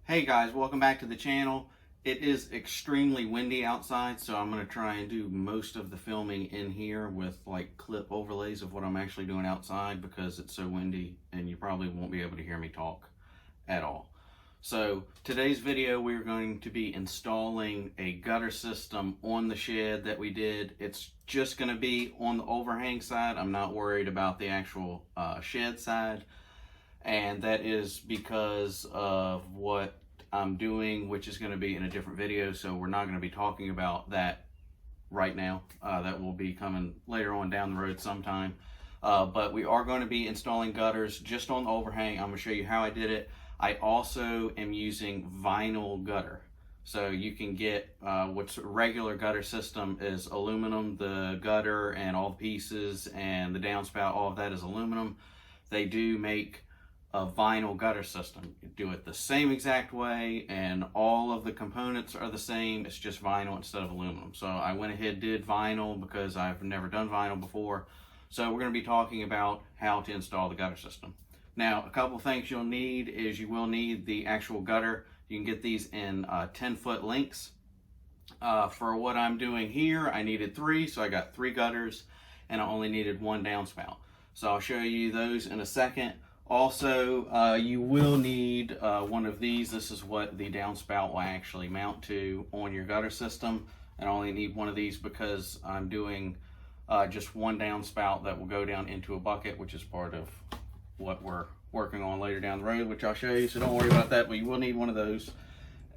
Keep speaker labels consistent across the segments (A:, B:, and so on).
A: Hey guys, welcome back to the channel. It is extremely windy outside, so I'm going to try and do most of the filming in here with like clip overlays of what I'm actually doing outside because it's so windy and you probably won't be able to hear me talk at all. So today's video we're going to be installing a gutter system on the shed that we did. It's just going to be on the overhang side. I'm not worried about the actual shed side. And that is because of what I'm doing, which is going to be in a different video, so we're not going to be talking about that right now. That will be coming later on down the road sometime. But we are going to be installing gutters just on the overhang. I'm going to show you how I did it. I also am using vinyl gutter. So you can get what's a regular gutter system is aluminum, the gutter and all the pieces and the downspout, all of that is aluminum. They do make a vinyl gutter system. You do it the same exact way and all of the components are the same. It's just vinyl instead of aluminum. So I went ahead and did vinyl because I've never done vinyl before. So we're going to be talking about how to install the gutter system. Now, a couple things you'll need is you will need the actual gutter. You can get these in 10-foot lengths. For what I'm doing here, I needed 3, so I got 3 gutters and I only needed 1 downspout. So I'll show you those in a second. Also, you will need one of these. This is what the downspout will actually mount to on your gutter system. And I only need one of these because I'm doing just 1 downspout that will go down into a bucket, which is part of what we're working on later down the road, which I'll show you. So don't worry about that, but you will need one of those.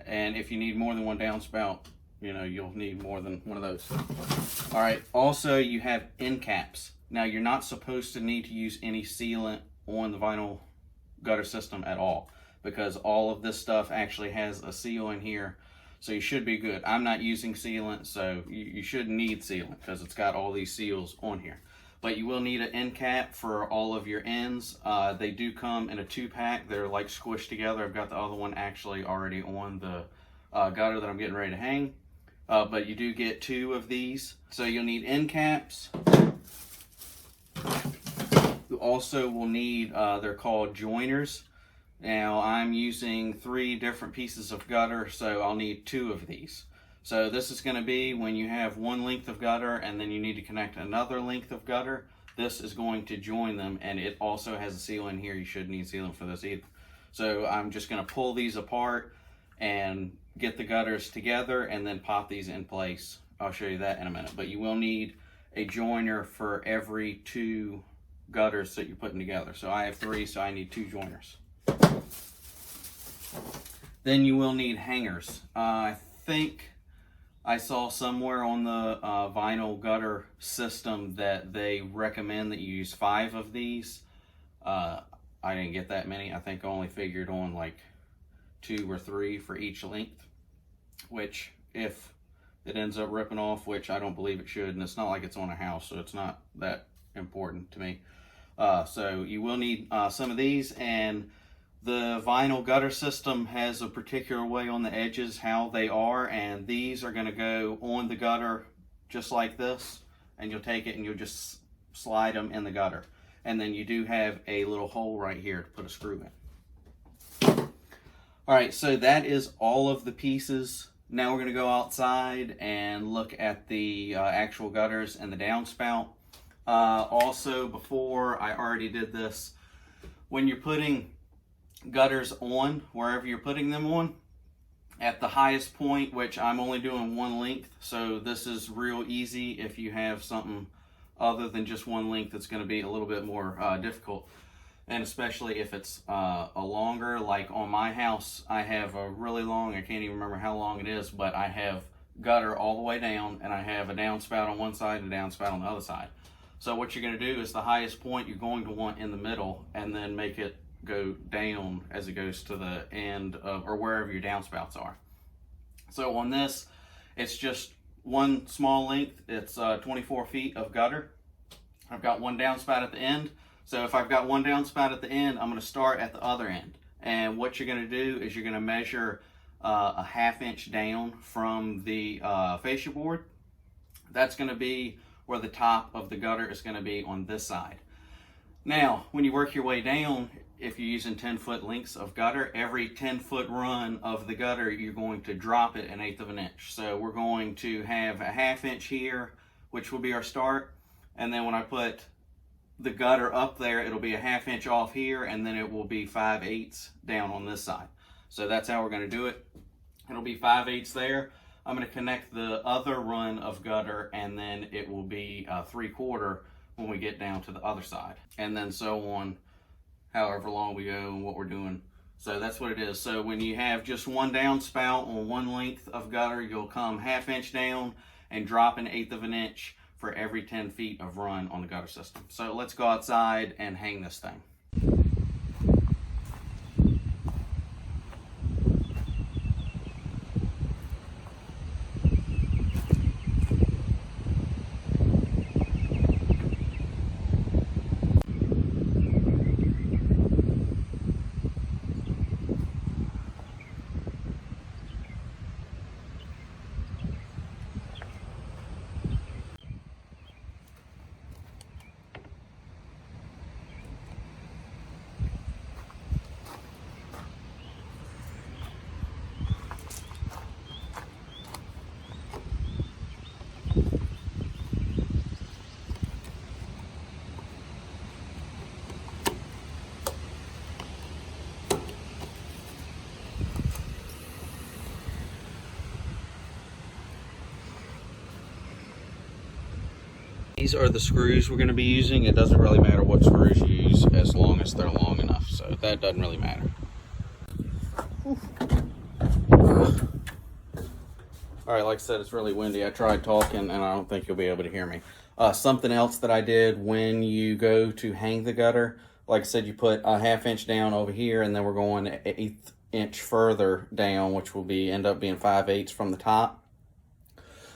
A: And if you need more than 1 downspout, you know, you'll need more than one of those. All right, also you have end caps. Now you're not supposed to need to use any sealant on the vinyl gutter system at all because all of this stuff actually has a seal in here, so you should be good. I'm not using sealant, so you shouldn't need sealant because it's got all these seals on here. But you will need an end cap for all of your ends. They do come in a 2-pack. They're like squished together. I've got the other one actually already on the gutter that I'm getting ready to hang, but you do get 2 of these. So you'll need end caps. You also will need, they're called joiners. Now I'm using 3 different pieces of gutter, so I'll need 2 of these. So this is going to be when you have 1 length of gutter and then you need to connect another length of gutter. This is going to join them, and it also has a seal in here. You shouldn't need sealant for this either. So I'm just going to pull these apart and get the gutters together and then pop these in place. I'll show you that in a minute. But you will need a joiner for every 2 gutters that you're putting together. So I have 3, so I need 2 joiners. Then you will need hangers. I think I saw somewhere on the vinyl gutter system that they recommend that you use 5 of these. I didn't get that many. I think I only figured on like 2 or 3 for each length, which if it ends up ripping off, which I don't believe it should, and it's not like it's on a house, so it's not that important to me. So you will need some of these, and the vinyl gutter system has a particular way on the edges how they are, and these are going to go on the gutter just like this, and you'll take it and you'll just slide them in the gutter. And then you do have a little hole right here to put a screw in. All right, so that is all of the pieces. Now we're going to go outside and look at the actual gutters and the downspout. Also, before I already did this, when you're putting gutters on, wherever you're putting them on, at the highest point, which I'm only doing 1 length, so this is real easy. If you have something other than just 1 length, it's going to be a little bit more difficult, and especially if it's a longer, like on my house I have a really long, I can't even remember how long it is, but I have gutter all the way down and I have a downspout on one side and a downspout on the other side. So what you're going to do is the highest point you're going to want in the middle, and then make it go down as it goes to the end of, or wherever your downspouts are. So on this, it's just 1 small length. It's 24 feet of gutter. I've got 1 downspout at the end. So if I've got 1 downspout at the end, I'm going to start at the other end. And what you're going to do is you're going to measure a 1/2 inch down from the fascia board. That's going to be where the top of the gutter is going to be on this side. Now, when you work your way down, if you're using 10-foot lengths of gutter, every 10-foot run of the gutter, you're going to drop it 1/8 of an inch. So we're going to have a 1/2 inch here, which will be our start. And then when I put the gutter up there, it'll be a 1/2 inch off here, and then it will be 5/8 down on this side. So that's how we're going to do it. It'll be 5/8 there. I'm going to connect the other run of gutter, and then it will be 3/4 when we get down to the other side, and then so on, however long we go and what we're doing. So that's what it is. So when you have just one downspout on one length of gutter, you'll come 1/2 inch down and drop 1/8 of an inch for every 10 feet of run on the gutter system. So let's go outside and hang this thing. These are the screws we're going to be using. It doesn't really matter what screws you use as long as they're long enough, so that doesn't really matter. Alright, like I said, it's really windy. I tried talking and I don't think you'll be able to hear me. Something else that I did when you go to hang the gutter, like I said, you put a 1/2 inch down over here, and then we're going 1/8 inch further down, which will be end up being 5/8 from the top.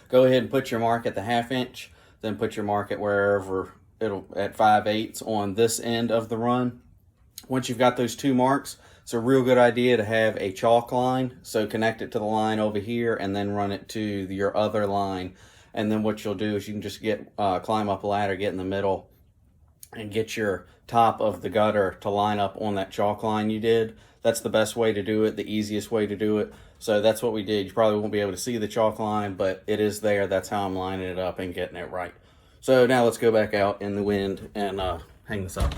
A: Go ahead and put your mark at the 1/2 inch. Then put your mark at wherever it'll at 5/8 on this end of the run. Once you've got those two marks, it's a real good idea to have a chalk line. So connect it to the line over here and then run it to your other line. And then what you'll do is you can just climb up a ladder, get in the middle, and get your top of the gutter to line up on that chalk line you did. That's the best way to do it, the easiest way to do it. So that's what we did. You probably won't be able to see the chalk line, but it is there. That's how I'm lining it up and getting it right. So now let's go back out in the wind and hang this up.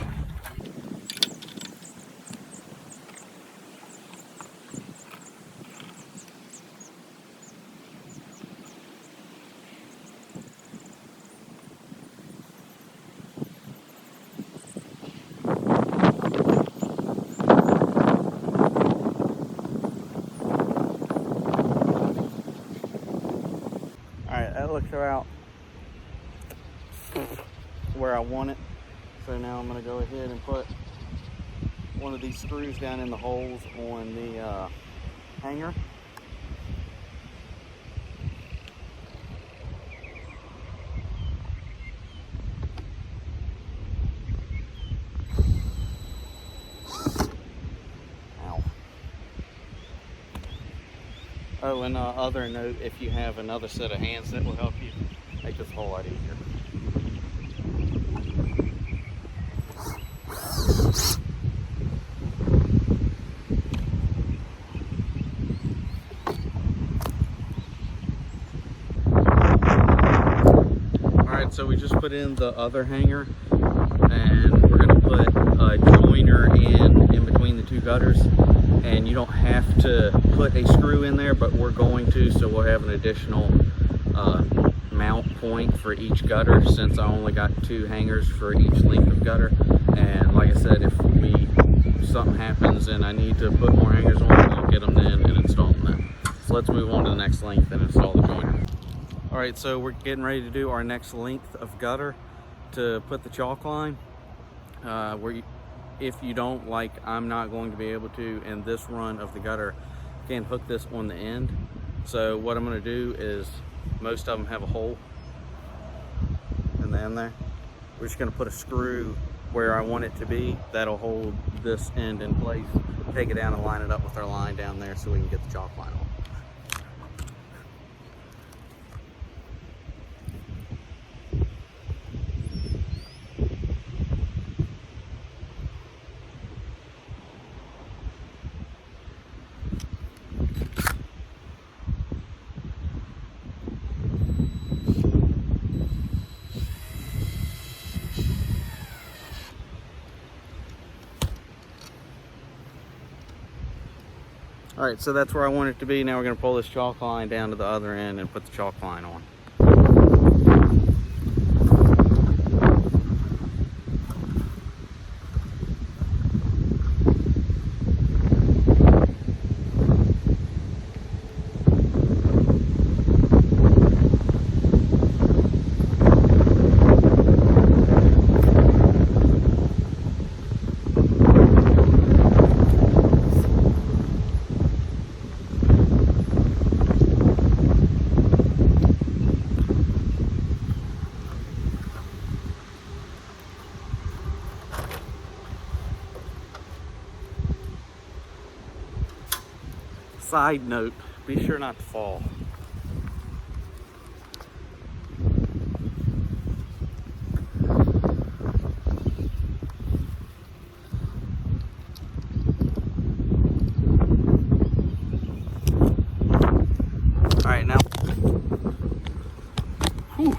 A: That looks about where I want it. So now I'm going to go ahead and put one of these screws down in the holes on the hanger. Oh, and other note, if you have another set of hands, that will help you make this a whole lot easier. Alright, so we just put in the other hanger, and we're going to put a joiner in between the two gutters. And you don't have to put a screw in there, but we're going to, so we'll have an additional mount point for each gutter, since I only got 2 hangers for each length of gutter. And like I said, if something happens and I need to put more hangers on, I'll get them then and install them then. So let's move on to the next length and install the joiner. Alright, so we're getting ready to do our next length of gutter to put the chalk line. If you don't, like I'm not going to be able to in this run of the gutter, you can hook this on the end. So what I'm going to do is, most of them have a hole in the end there. We're just going to put a screw where I want it to be. That'll hold this end in place. Take it down and line it up with our line down there so we can get the chalk line on. All right, so that's where I want it to be. Now we're gonna pull this chalk line down to the other end and put the chalk line on. Side note, be sure not to fall. All right, now, whew,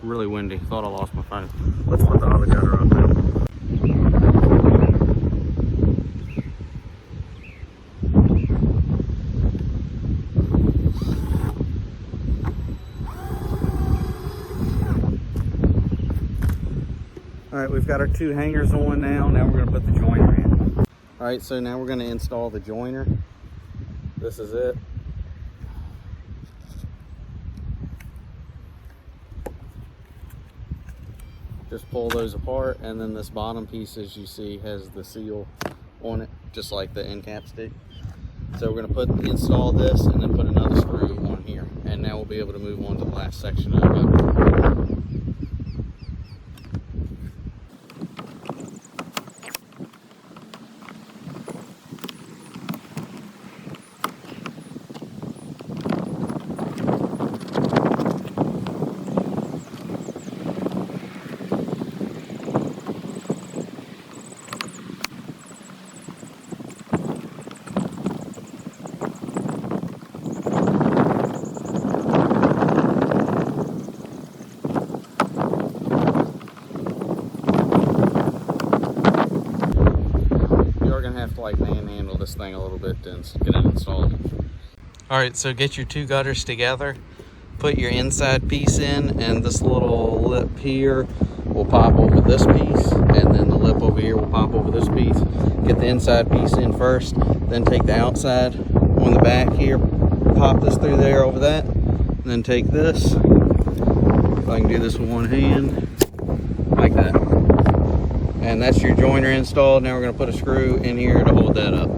A: really windy. Thought I lost my phone. Let's put the other gutter up now. All right, we've got our two hangers on now. Now we're gonna put the joiner in. All right, so now we're gonna install the joiner. This is it. Just pull those apart, and then this bottom piece, as you see, has the seal on it, just like the end cap stick. So we're gonna install this and then put another screw on here. And now we'll be able to move on to the last section of it. Have to like manhandle this thing a little bit to get it installed. All right, so get your two gutters together, put your inside piece in, and this little lip here will pop over this piece, and then the lip over here will pop over this piece. Get the inside piece in first, then take the outside on the back here, pop this through there over that, and then take this, if I can do this with one hand, like that. And that's your joiner installed. Now we're going to put a screw in here to hold that up.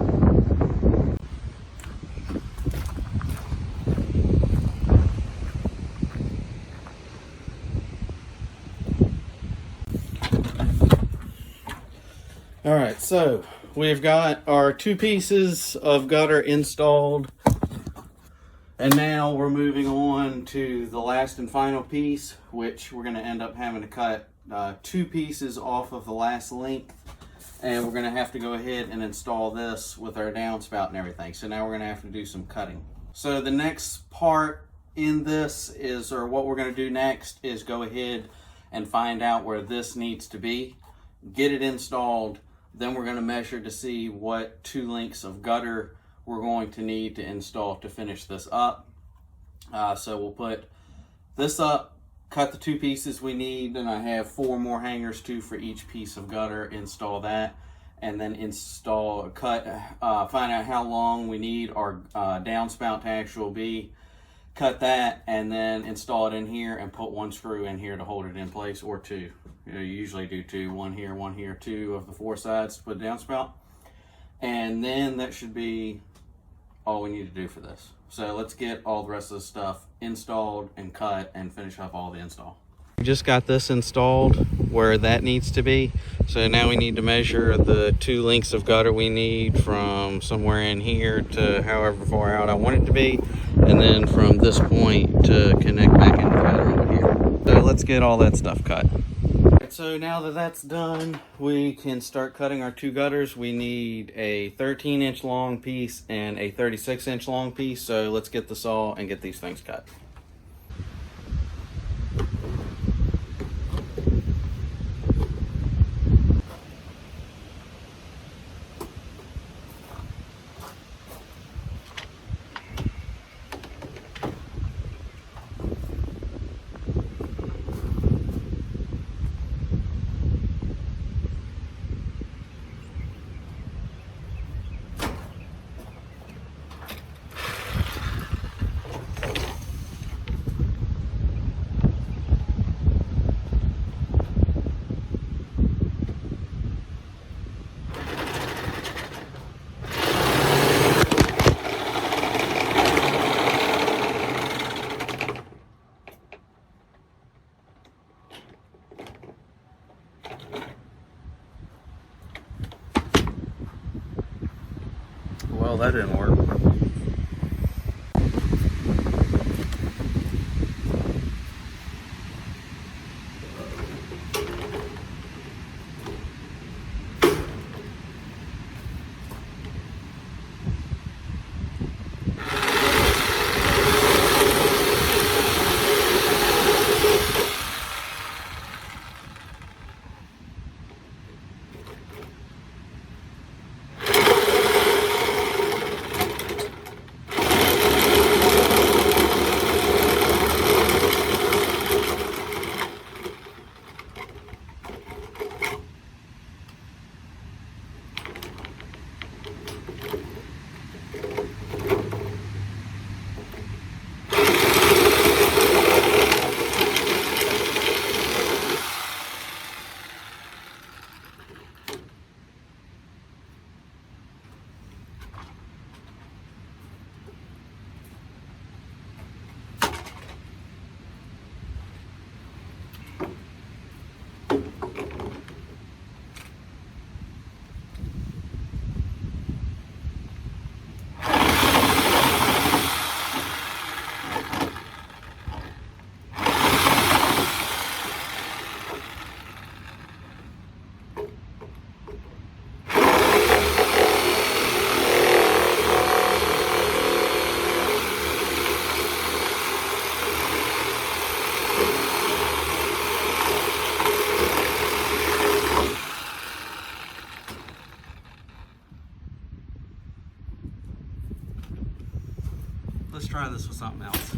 A: All right, so we've got our two pieces of gutter installed. And now we're moving on to the last and final piece, which we're going to end up having to cut two pieces off of the last length, and we're going to have to go ahead and install this with our downspout and everything. So now we're going to have to do some cutting. So the next part in this is, or what we're going to do next, is go ahead and find out where this needs to be, get it installed, then we're going to measure to see what two lengths of gutter we're going to need to install to finish this up. So we'll put this up, cut the two pieces we need, and I have 4 more hangers, 2 for each piece of gutter. Install that, and then find out how long we need our downspout to actually be, cut that, and then install it in here and put 1 screw in here to hold it in place, or 2. You usually do 2, 1 here, 2 of the 4 sides to put downspout. And then that should be all we need to do for this. So let's get all the rest of the stuff installed and cut and finish up all the install. We just got this installed where that needs to be. So now we need to measure the 2 lengths of gutter we need from somewhere in here to however far out I want it to be. And then from this point to connect back into the gutter over here. So let's get all that stuff cut. So now that that's done, we can start cutting our 2 gutters. We need a 13-inch long piece and a 36-inch long piece. So let's get the saw and get these things cut. that didn't work. Let's try this with something else.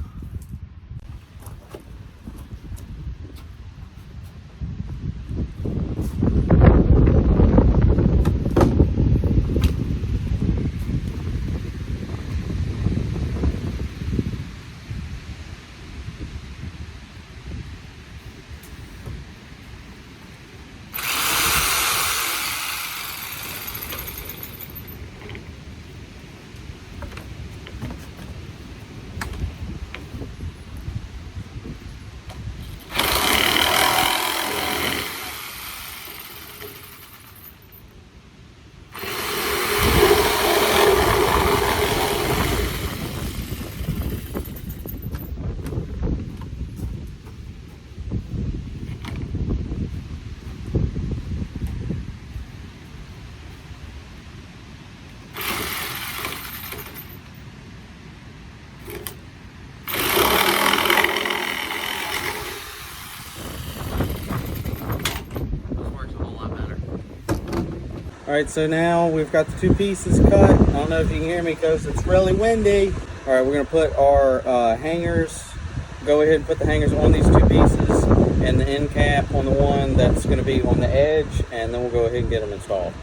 A: Alright, so now we've got the two pieces cut. I don't know if you can hear me because it's really windy. Alright, we're going to put our hangers, go ahead and put the hangers on these two pieces and the end cap on the one that's going to be on the edge, and then we'll go ahead and get them installed.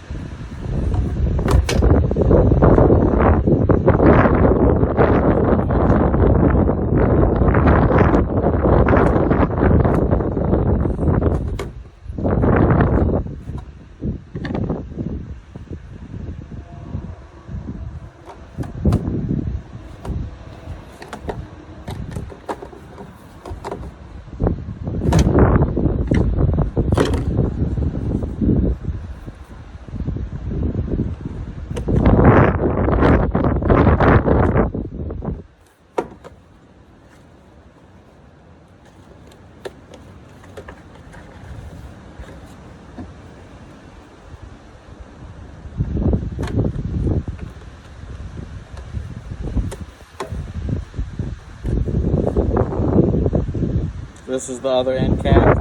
A: This is the other end cap.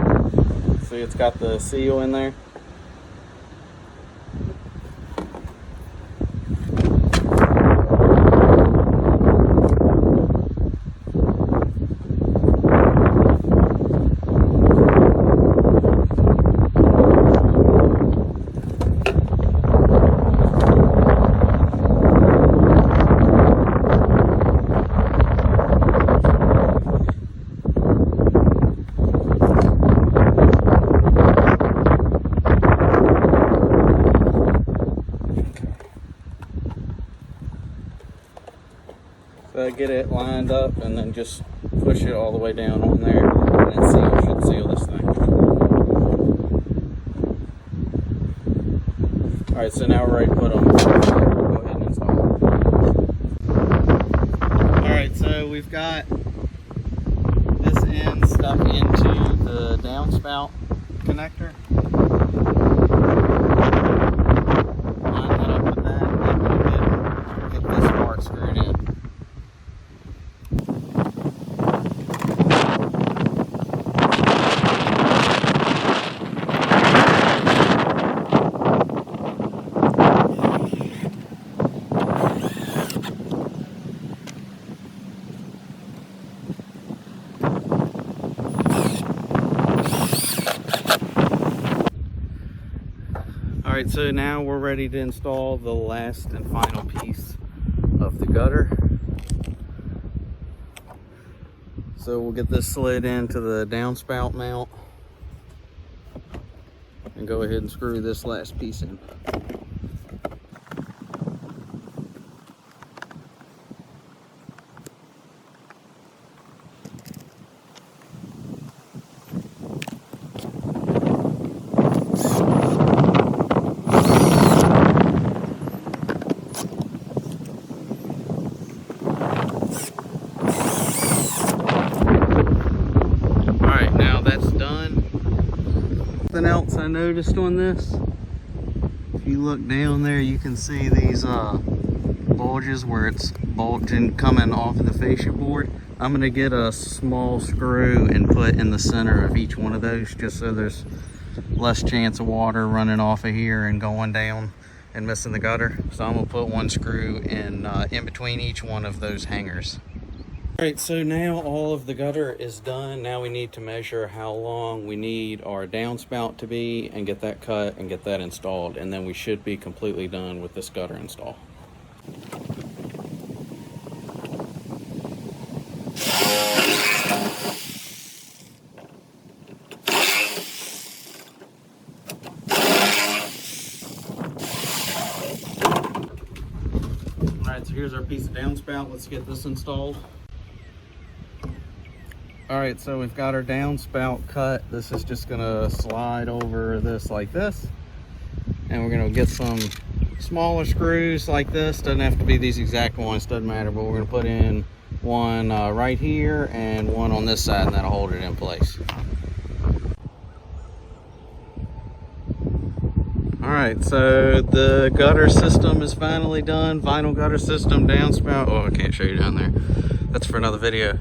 A: See, it's got the seal in there. Get it lined up and then just push it all the way down on there, and then should seal this thing. Alright, so now we're ready to put them. Go ahead and install them. we've got this end stuck into the downspout connector. Line that up with that, and we'll get this part screwed in. Alright, so now we're ready to install the last and final piece of the gutter. So we'll get this slid into the downspout mount and go ahead and screw this last piece in. Something else I noticed on this, if you look down there, you can see these bulges where it's bulging coming off the fascia board. I'm going to get a small screw and put in the center of each one of those, just so there's less chance of water running off of here and going down and missing the gutter. So I'm going to put one screw in between each one of those hangers. Alright, so now all of the gutter is done. Now we need to measure how long we need our downspout to be and get that cut and get that installed, and then we should be completely done with this gutter install. Alright, so here's our piece of downspout. Let's get this installed. Alright, so we've got our downspout cut. This is just gonna slide over this like this. And we're gonna get some smaller screws like this. Doesn't have to be these exact ones, doesn't matter, but we're gonna put in one right here and one on this side, and that'll hold it in place. Alright, so the gutter system is finally done. Vinyl gutter system, downspout. Oh, I can't show you down there. That's for another video.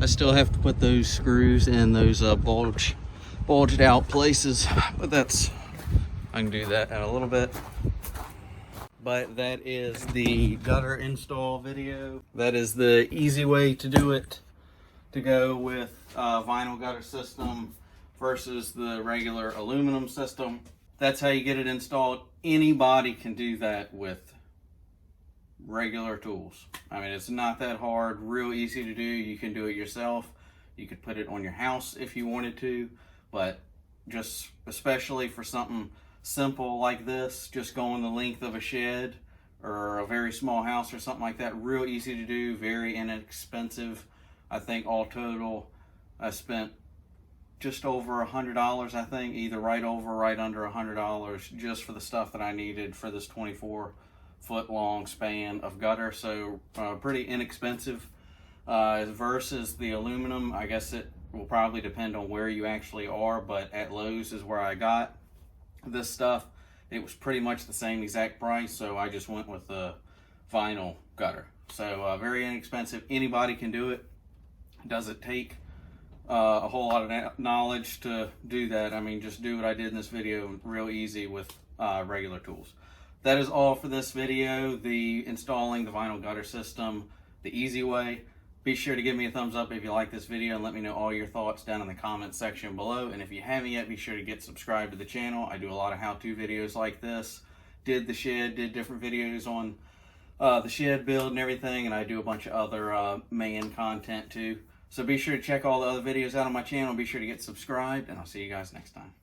A: I still have to put those screws in those bulged out places, but I can do that in a little bit. But that is the gutter install video. That is the easy way to do it, to go with vinyl gutter system versus the regular aluminum system. That's how you get it installed. Anybody can do that with regular tools. I mean, it's not that hard, real easy to do. You can do it yourself. You could put it on your house if you wanted to, but just especially for something simple like this, just going the length of a shed or a very small house or something like that, real easy to do, very inexpensive. I think all total I spent just over $100, I think, either right over or right under $100 just for the stuff that I needed for this 24-foot long span of gutter. So pretty inexpensive versus the aluminum. I guess it will probably depend on where you actually are, but at Lowe's is where I got this stuff. It was pretty much the same exact price, so I just went with the vinyl gutter. So very inexpensive. Anybody can do it. Does it take a whole lot of knowledge to do that? I mean, just do what I did in this video, real easy with regular tools. That is all for this video, the installing the vinyl gutter system the easy way. Be sure to give me a thumbs up if you like this video and let me know all your thoughts down in the comment section below. And if you haven't yet, be sure to get subscribed to the channel. I do a lot of how-to videos like this. Did the shed, did different videos on the shed build and everything, and I do a bunch of other man content too. So be sure to check all the other videos out on my channel. Be sure to get subscribed, and I'll see you guys next time.